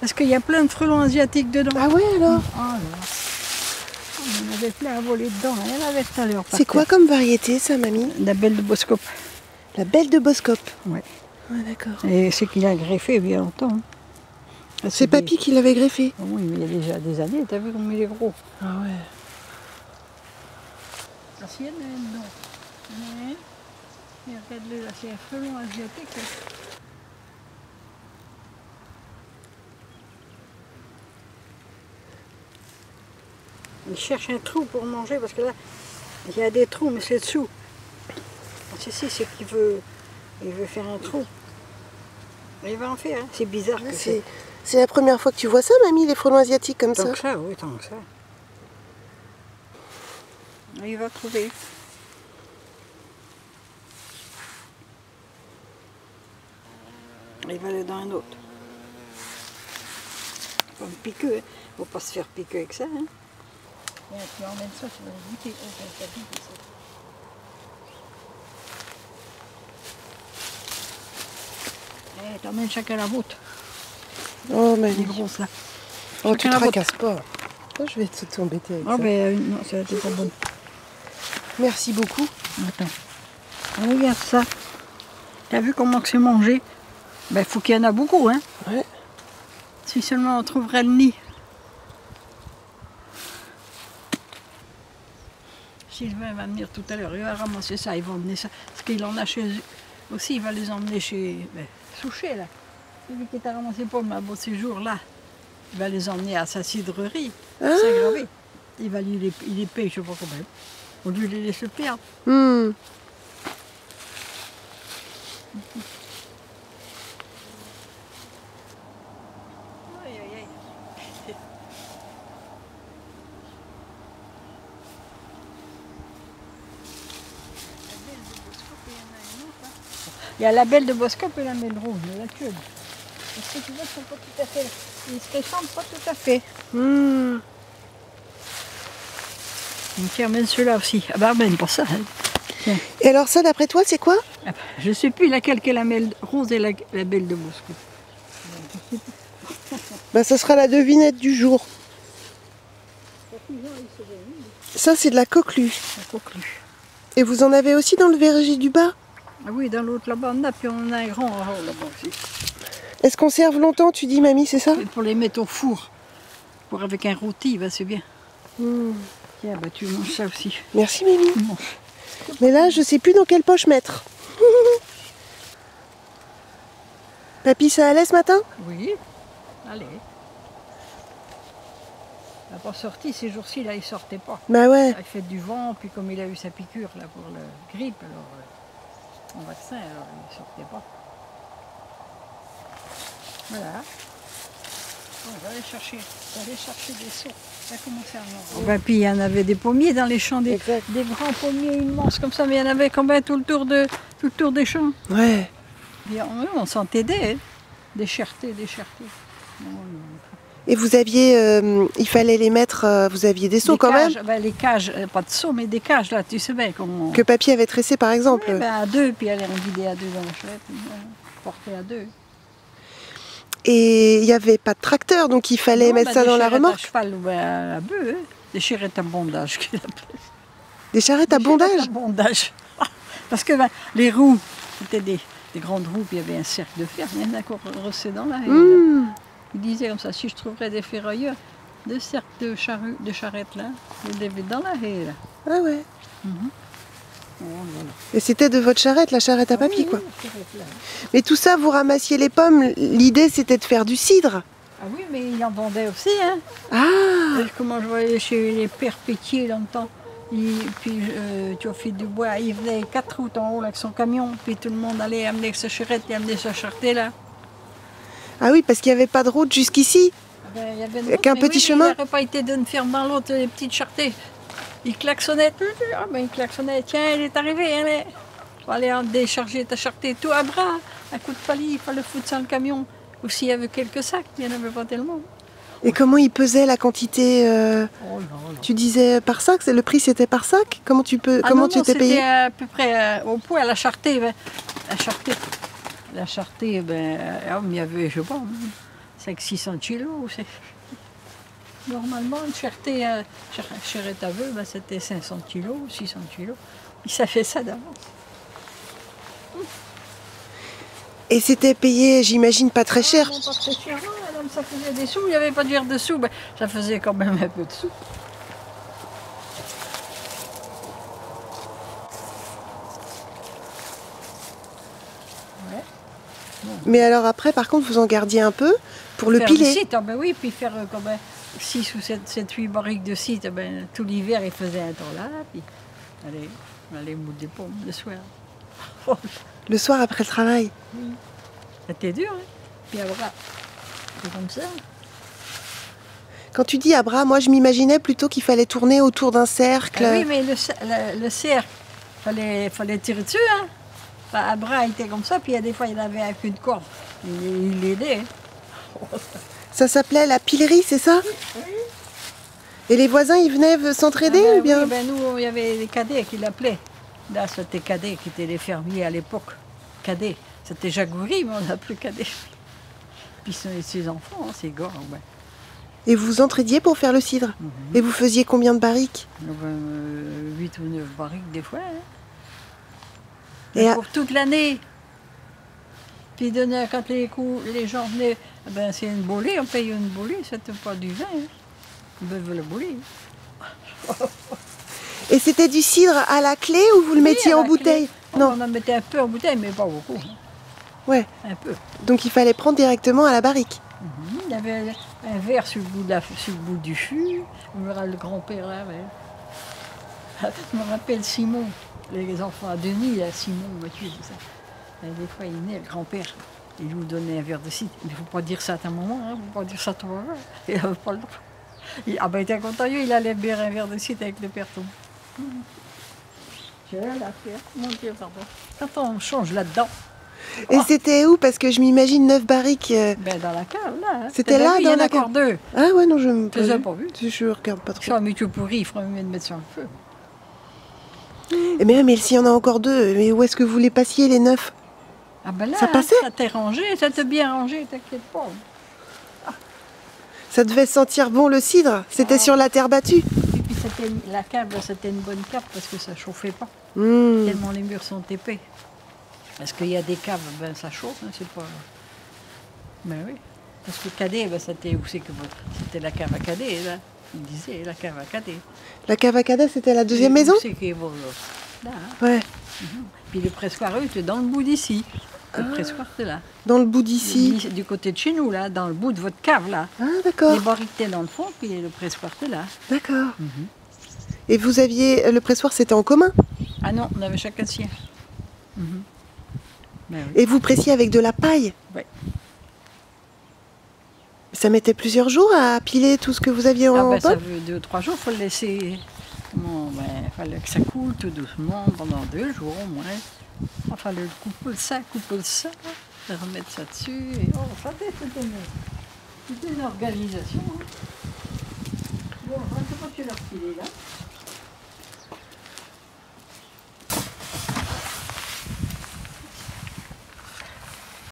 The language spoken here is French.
Parce qu'il y a plein de frelons asiatiques dedans. Ah ouais alors? Ah là. On en avait plein à voler dedans. Il y en avait tout à l'heure. C'est quoi comme variété ça, mamie? La belle de Boskop. La belle de Boskop. Ouais. Ouais, d'accord. Et c'est qu'il a greffé il y a longtemps. Hein. C'est papy qui l'avait greffé? Oh oui, mais il y a déjà des années, t'as vu comme il est gros. Ah ouais. La sienne, non. Mais, regarde-le, là, c'est un frelon asiatique. Il cherche un trou pour manger parce que là, il y a des trous, mais c'est dessous. C'est qu'il veut faire un trou. Il va en faire, hein. C'est bizarre. Ouais, c'est la première fois que tu vois ça, mamie, les frelons asiatiques comme ça? Tant que ça, oui, tant que ça. Il va trouver. Il va aller dans un autre. Comme piqueux, hein. Faut pas se faire piquer avec ça. Hein. Et tu emmènes ça, tu vas le goûter. Oh, ça pique, ça. Eh, t'emmènes chacun la vôtre. Oh, Les mamie. grosses là. Oh, tu Chacun te la vôtre. tracasses pas. Oh, je vais t'embêter avec Oh, ça. ben non, ça a été pas bon. Merci beaucoup. Attends. Regarde ça. T'as vu comment c'est mangé? Ben, faut qu'il y en a beaucoup, hein. Ouais. Si seulement on trouverait le nid. Sylvain va venir tout à l'heure, il va ramasser ça, il va emmener ça. Parce qu'il en a chez eux aussi, il va les emmener chez Souchet, là. Celui qui t'a ramassé pour ma beau séjour, là. Il va les emmener à sa cidrerie, Saint-Gravé. Il va lui les paye, je sais pas combien. On lui les laisse perdre. Hmm. Aïe, aïe, aïe. Il y a la belle de Boskop et la belle rouge, la queue. Parce que tu vois, ils sont pas tout à fait. Ils se ressemblent pas tout à fait. Hmm. Donc tiens, amène ceux-là aussi. Ah bah amène pas ça. Hein. Tiens. Et alors ça, d'après toi, c'est quoi? Ah bah, je sais plus laquelle est la belle rose et la belle de Boskop. Bah, ça sera la devinette du jour. Ça, c'est de la coquelue. La coquelue. Et vous en avez aussi dans le verger du bas? Ah oui, dans l'autre là-bas, on a, puis on a un grand en haut là-bas aussi. Est-ce qu'on serve longtemps, tu dis, mamie, c'est ça? Et pour les mettre au four, pour avec un rôti, bah, c'est bien. Hmm. Tiens, bah, tu manges ça aussi. Merci, mamie. Tu manges. Mais là, je sais plus dans quelle poche mettre. Papy, ça allait ce matin? Oui, allez. Il n'a pas sorti ces jours-ci, là, il sortait pas. Bah ouais. Il fait du vent, puis comme il a eu sa piqûre là pour le grippe, alors son vaccin, alors il sortait pas. Voilà. Bon, on va aller chercher des seaux. Ça a commencé à en avoir. Puis il y en avait des pommiers dans les champs, des grands pommiers immenses comme ça, mais il y en avait quand même tout le tour des champs. Ouais. Et on s'en aidait, hein. Des chertés. Et vous aviez, il fallait les mettre, vous aviez des seaux quand même? Ben, les cages, pas de seaux, mais des cages là, tu sais bien comment. Que papy avait tressé par exemple? Oui, ben, à deux, puis aller en vider à deux dans la charrette, porter à deux. Et il n'y avait pas de tracteur, donc il fallait mettre ça dans la remorque? Des cheval ou à bœuf, hein. Des charrettes à bondage. Des charrettes à bondage? À bondage. Parce que ben, les roues, c'était des grandes roues, puis il y avait un cercle de fer, il y en a encore rossé dans la haie. Mmh. Il disait comme ça, si je trouverais des ferrailleurs, deux cercles de charrettes là, je les mets dans la haie là. Ah ouais. Oh, voilà. Et c'était de votre charrette, la charrette à papy, Oui, quoi. la charrette, là. Mais tout ça, vous ramassiez les pommes, l'idée c'était de faire du cidre. Ah oui, mais il en vendait aussi, hein. Ah. Comment je voyais chez les perpétiers dans le temps. Puis tu as fait du bois, il venait 4 routes en haut là, avec son camion, puis tout le monde allait amener sa charrette et amener sa charretée là. Ah oui, parce qu'il n'y avait pas de route jusqu'ici. Ben, il y avait une Avec route, un mais petit oui, chemin. Il n'aurait pas été d'une ferme dans l'autre, les petites charretées. Il klaxonnait. Ah ben il klaxonnait, tiens, elle est arrivée, elle est. Tu vas aller en décharger ta charretée tout à bras, un coup de palier, il fallait foutre ça dans le camion. Ou s'il y avait quelques sacs, il n'y en avait pas tellement. Et comment il pesait la quantité Oh là là. Tu disais par sac, le prix c'était par sac? Comment tu peux, Ah comment non, tu non, t'es payé? c'était à peu près au poids, la charretée. Ben, la charretée, ben, il y avait, je sais pas, 600 kilos. Normalement, une cherté charrette à vœux, ben, c'était 500 kilos, 600 kilos. Et ça fait ça d'avance. Et c'était payé, j'imagine, pas très cher. Non, pas très cher, non, madame, ça faisait des sous. Il n'y avait pas de dire de sous, ben, ça faisait quand même un peu de sous. Ouais. Mais alors après, par contre, vous en gardiez un peu pour le Faire piler. du site, ah ben oui, puis faire quand même 6 ou 7, 8 barriques de site, ah ben, tout l'hiver, il faisait un temps là, puis allez moudre des pommes le soir. Le soir après le travail. C'était dur, hein. Puis après, c'est comme ça. Quand tu dis à bras, moi je m'imaginais plutôt qu'il fallait tourner autour d'un cercle. Ah oui, mais le cercle, fallait tirer dessus, hein. Enfin, à bras, il était comme ça, puis il y a des fois, il avait un coup de corde. Il l'aidait. Hein. Ça s'appelait la pilerie, c'est ça? Et les voisins, ils venaient s'entraider Ah ben ou bien? oui, ben nous, il y avait les cadets qui l'appelaient. Là, c'était cadets qui étaient les fermiers à l'époque. Cadets. C'était Jacques Goury, mais on l'appelait cadet. Puis ses enfants, hein, ses gars. Ben. Et vous entraidiez pour faire le cidre? Et vous faisiez combien de barriques? 8 ou 9 barriques des fois. Hein. Et pour toute l'année. Puis quand les gens venaient, ben, c'est une bolée, on paye une bolée, c'était pas du vin. Hein. Ils buvent le bolée. Et c'était du cidre à la clé ou vous le mettiez en bouteille? Non, on en mettait un peu en bouteille, mais pas beaucoup. Hein. Ouais. Un peu. Donc il fallait prendre directement à la barrique. Il y avait un verre sur le bout du fût. Le grand-père là. Ouais. Je me rappelle Simon, les enfants à Denis, là, Simon, Mathieu, tout ça. Et des fois, il venait, le grand-père, il nous donnait un verre de cidre. Il ne faut pas dire ça à ta maman, il ne faut pas dire ça à ton papa. Il n'avait pas le droit. Ah ben, il était content, il allait boire un verre de cidre avec le père Thomas. J'ai la faire, mon Dieu, pardon. Quand on change là-dedans. Et c'était où? Parce que je m'imagine 9 barriques. Ben, dans la cave, là. Hein. C'était là, dans la cave? Il y en a encore 2. Ah ouais, non, je me Tu les as pas vus? Je regarde pas trop. Ça, mais tu pourris, il ferait mieux de mettre sur le feu. Mais s'il y en a encore 2, mais où est-ce que vous les passiez, les 9? Ah ben là, ça passait? Ça t'est rangé, ça t'est bien rangé, t'inquiète pas. Ça devait sentir bon le cidre. C'était sur la terre battue. Et puis la cave, c'était une bonne cave parce que ça chauffait pas. Tellement les murs sont épais. Parce qu'il y a des caves, ben ça chauffe, hein, c'est pas. Ben oui. Parce que Cadet, ben, c'était où c'est que c'était la cave à Cadet, là. Il disait la cave à Cadet. La cave à cadet, c'était la deuxième maison? C'est qui est bon, là. Hein. Ouais. Puis le pressoir, eux, c'est dans le bout d'ici. Le pressoir, c'est là. Dans le bout d'ici? Du côté de chez nous, là, dans le bout de votre cave, là. Ah, d'accord. Les barriques étaient dans le fond, puis le pressoir, c'est là. D'accord. Et vous aviez... Le pressoir, c'était en commun? Ah non, on avait chacun le sien. Ben oui. Et vous pressiez avec de la paille? Oui. Ça mettait plusieurs jours à piler tout ce que vous aviez en ben, ça pomme? veut 2 ou 3 jours, il faut le laisser. Bon, ben, fallait que ça coule tout doucement pendant 2 jours au moins. Il fallait couper le ça, remettre ça dessus. Et, oh, ça c'était une organisation. Hein. Bon, je ne sais pas si tu l'as refilé là.